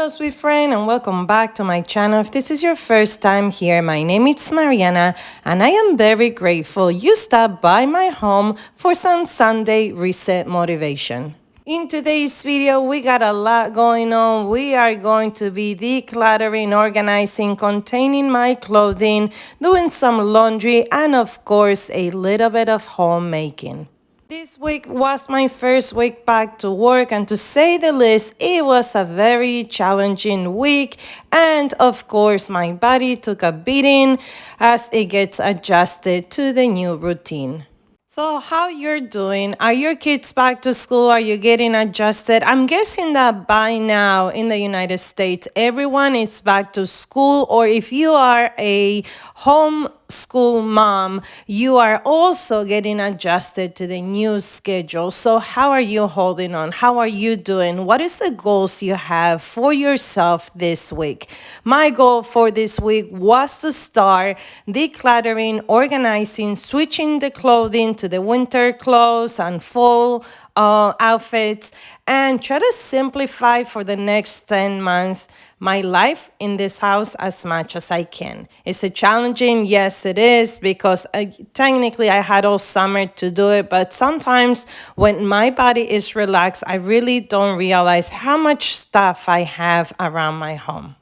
sweet friend, and welcome back to my channel. If this is your first time here, my name is Mariana, and I am very grateful you stopped by my home for some Sunday reset motivation. In today's video, we got a lot going on. We are going to be decluttering, organizing, containing my clothing, doing some laundry, and of course, a little bit of homemaking. This week was my first week back to work, and to say the least, it was a very challenging week. And of course, my body took a beating as it gets adjusted to the new routine. So how you're doing? Are your kids back to school? Are you getting adjusted? I'm guessing that by now in the United States, everyone is back to school, or if you are a homeschool mom, you are also getting adjusted to the new schedule. So how are you holding on? How are you doing? What is the goals you have for yourself this week? My goal for this week was to start decluttering, organizing, switching the clothing to the winter clothes and fall outfits, and try to simplify for the next 10 months my life in this house as much as I can. Is it challenging? Yes, it is, because technically I had all summer to do it, but sometimes when my body is relaxed, I really don't realize how much stuff I have around my home.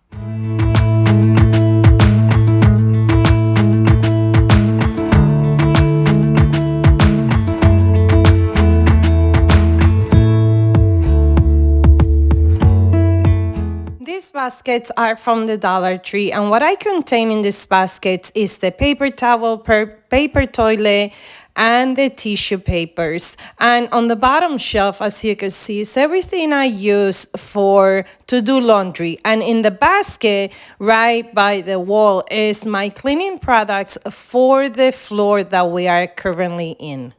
These baskets are from the Dollar Tree, and what I contain in these baskets is the paper towel, paper toilet, and the tissue papers. And on the bottom shelf, as you can see, is everything I use to do laundry. And in the basket right by the wall is my cleaning products for the floor that we are currently in.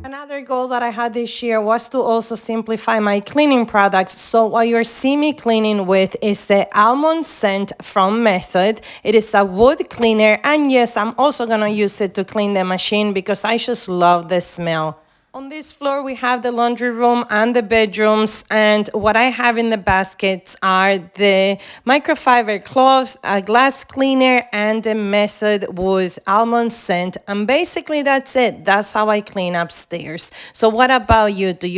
Another goal that I had this year was to also simplify my cleaning products. So what you're seeing me cleaning with is the almond scent from Method. It is a wood cleaner, and yes, I'm also gonna use it to clean the machine because I just love the smell. On this floor, we have the laundry room and the bedrooms, and what I have in the baskets are the microfiber cloth, a glass cleaner, and the Method wood almond scent, and basically that's it. That's how I clean upstairs. So what about you? Do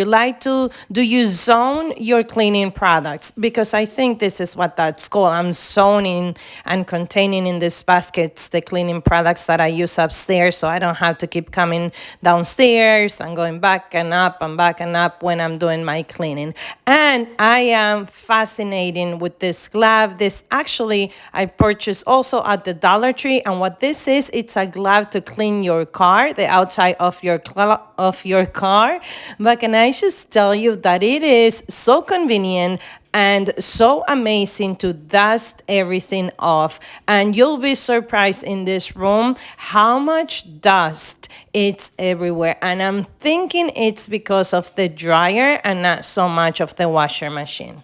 you zone your cleaning products? Because I think this is what that's called. I'm zoning and containing in these baskets the cleaning products that I use upstairs, so I don't have to keep coming downstairs and going back and up when I'm doing my cleaning. And I am fascinated with this glove. This actually I purchased also at the Dollar Tree, and what this is, it's a glove to clean your car, the outside of your car. But can I just tell you that it is so convenient and so amazing to dust everything off. And you'll be surprised in this room how much dust it's everywhere. And I'm thinking it's because of the dryer and not so much of the washer machine.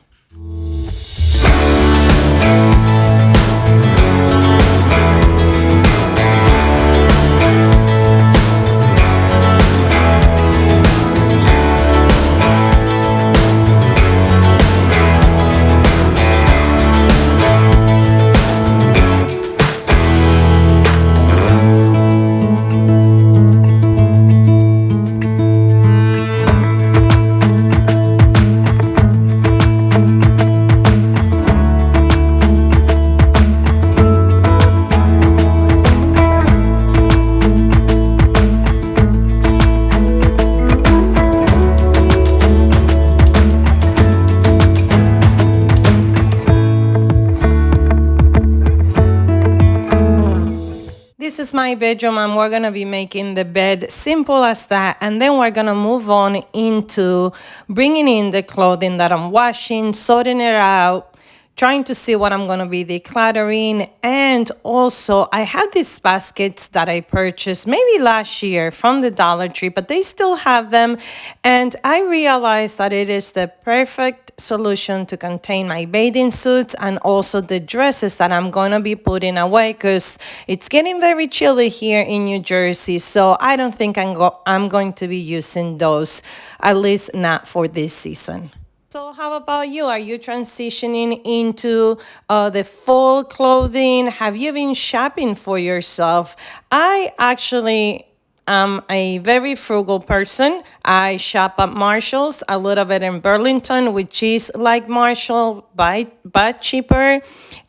This is my bedroom, and we're gonna be making the bed simple as that, and then we're gonna move on into bringing in the clothing that I'm washing, sorting it out, trying to see what I'm going to be decluttering. And also, I have these baskets that I purchased maybe last year from the Dollar Tree, but they still have them. And I realized that it is the perfect solution to contain my bathing suits and also the dresses that I'm going to be putting away because it's getting very chilly here in New Jersey. So I don't think I'm going to be using those, at least not for this season. So how about you? Are you transitioning into the fall clothing? Have you been shopping for yourself? I actually am a very frugal person. I shop at Marshall's, a little bit in Burlington, which is like Marshall, but cheaper.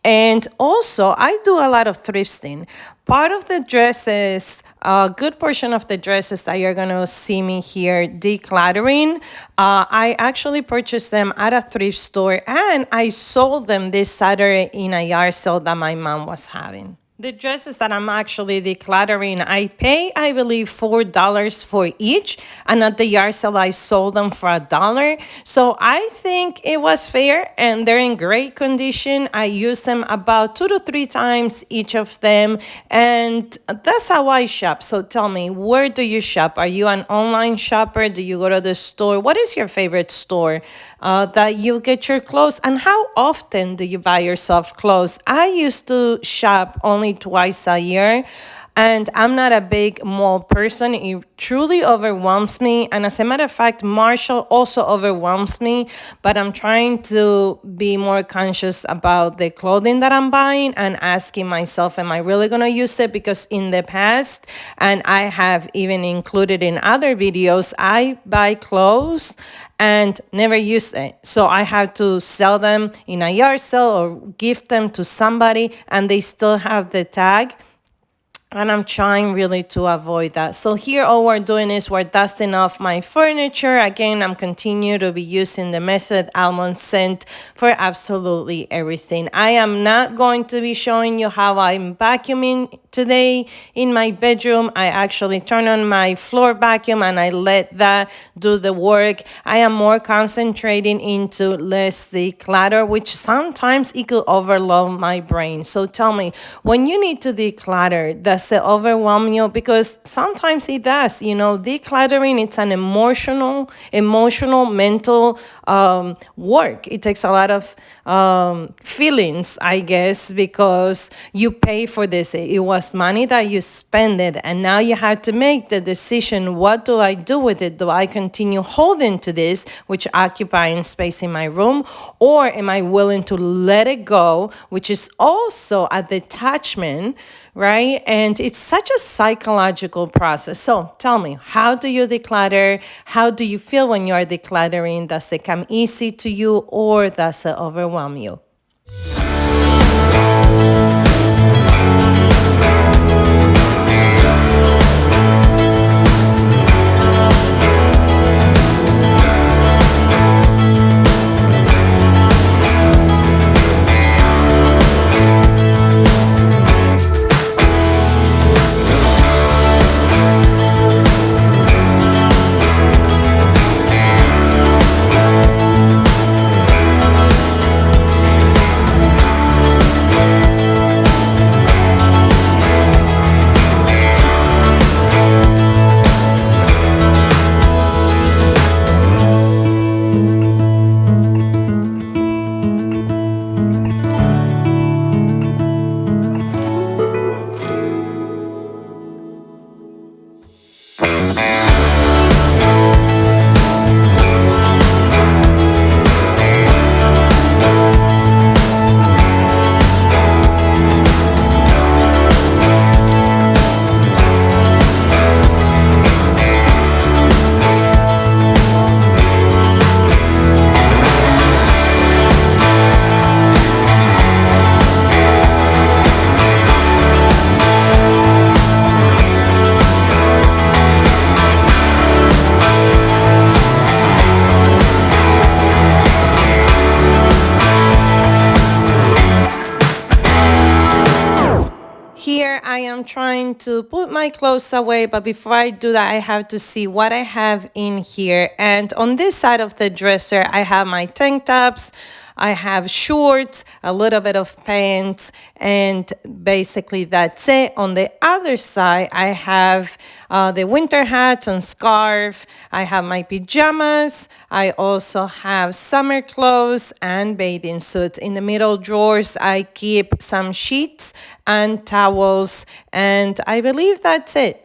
And also, I do a lot of thrifting. Part of the dresses, a good portion of the dresses that you're going to see me here decluttering, I actually purchased them at a thrift store and I sold them this Saturday in a yard sale that my mom was having. The dresses that I'm actually decluttering, I pay, I believe, $4 for each. And at the yard sale, I sold them for $1. So I think it was fair and they're in great condition. I use them about 2 to 3 times each of them. And that's how I shop. So tell me, where do you shop? Are you an online shopper? Do you go to the store? What is your favorite store that you get your clothes? And how often do you buy yourself clothes? I used to shop only twice a year. And I'm not a big mall person. It truly overwhelms me. And as a matter of fact, Marshall also overwhelms me. But I'm trying to be more conscious about the clothing that I'm buying and asking myself, am I really going to use it? Because in the past, and I have even included in other videos, I buy clothes and never use it. So I have to sell them in a yard sale or gift them to somebody and they still have the tag. And I'm trying really to avoid that. So here all we're doing is we're dusting off my furniture. Again, I'm continue to be using the method almond scent for absolutely everything. I am not going to be showing you how I'm vacuuming today in my bedroom. I actually turn on my floor vacuum and I let that do the work. I am more concentrating into less declutter, which sometimes it could overload my brain. So tell me, when you need to declutter, does it overwhelm you? Because sometimes it does. You know, decluttering, it's an emotional, mental work. It takes a lot of feelings, I guess, because you pay for this. It was money that you spend it, and now you have to make the decision, what do I do with it? Do I continue holding to this, which occupying space in my room, or am I willing to let it go, which is also a detachment, right? And it's such a psychological process. So tell me, how do you declutter? How do you feel when you are decluttering? Does it come easy to you or does it overwhelm you? going to put my clothes away, but before I do that, I have to see what I have in here. And on this side of the dresser, I have my tank tops, I have shorts, a little bit of pants, and basically that's it. On the other side, I have the winter hats and scarf. I have my pajamas. I also have summer clothes and bathing suits. In the middle drawers, I keep some sheets and towels, and I believe that's it.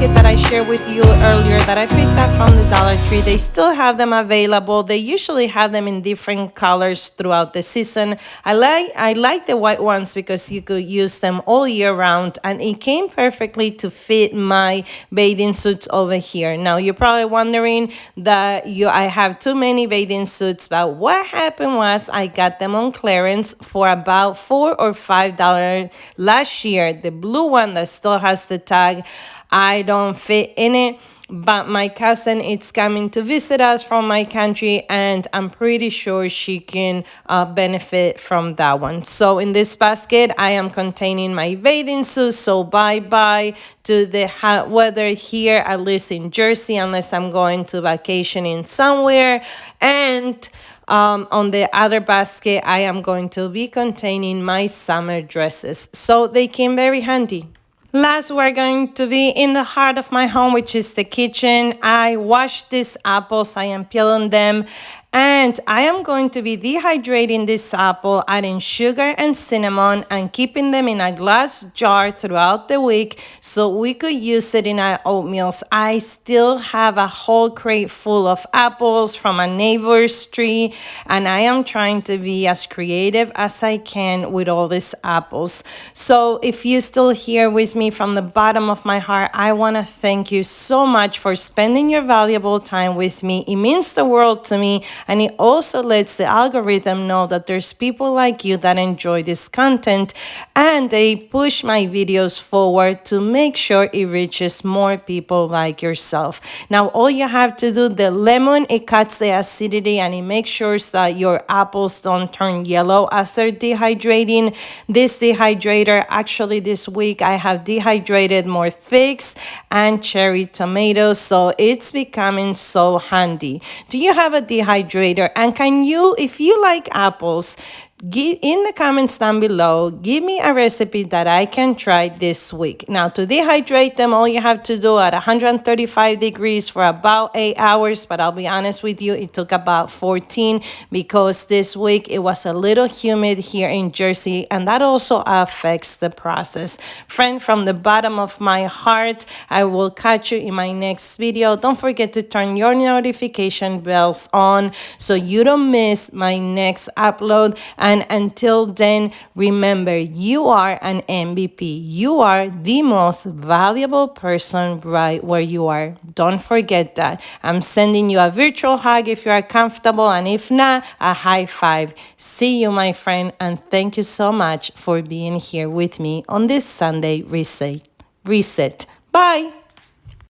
That I shared with you earlier that I picked up from the Dollar Tree. They still have them available. They usually have them in different colors throughout the season. I like the white ones because you could use them all year round, and it came perfectly to fit my bathing suits over here. Now you're probably wondering that I have too many bathing suits, but what happened was I got them on clearance for about $4 or $5 last year. The blue one that still has the tag, I don't fit in it, but my cousin is coming to visit us from my country, and I'm pretty sure she can benefit from that one. So in this basket, I am containing my bathing suit. So bye-bye to the hot weather here, at least in Jersey, unless I'm going to vacationing somewhere. And on the other basket, I am going to be containing my summer dresses. So they came very handy. Last, we're going to be in the heart of my home, which is the kitchen. I washed these apples. I am peeling them. And I am going to be dehydrating this apple, adding sugar and cinnamon, and keeping them in a glass jar throughout the week so we could use it in our oatmeals. I still have a whole crate full of apples from a neighbor's tree, and I am trying to be as creative as I can with all these apples. So if you're still here with me, from the bottom of my heart, I want to thank you so much for spending your valuable time with me. It means the world to me. And it also lets the algorithm know that there's people like you that enjoy this content, and they push my videos forward to make sure it reaches more people like yourself. Now, all you have to do, the lemon, it cuts the acidity and it makes sure that your apples don't turn yellow as they're dehydrating. This dehydrator, actually this week I have dehydrated more figs and cherry tomatoes, so it's becoming so handy. Do you have a dehydrator? And can you, if you like apples, in the comments down below, give me a recipe that I can try this week. Now, to dehydrate them, all you have to do at 135 degrees for about 8 hours, but I'll be honest with you, it took about 14 because this week it was a little humid here in Jersey, and that also affects the process. Friend, from the bottom of my heart, I will catch you in my next video. Don't forget to turn your notification bells on so you don't miss my next upload. And until then, remember, you are an MVP. You are the most valuable person right where you are. Don't forget that. I'm sending you a virtual hug if you are comfortable, and if not, a high five. See you, my friend, and thank you so much for being here with me on this Sunday reset. Bye.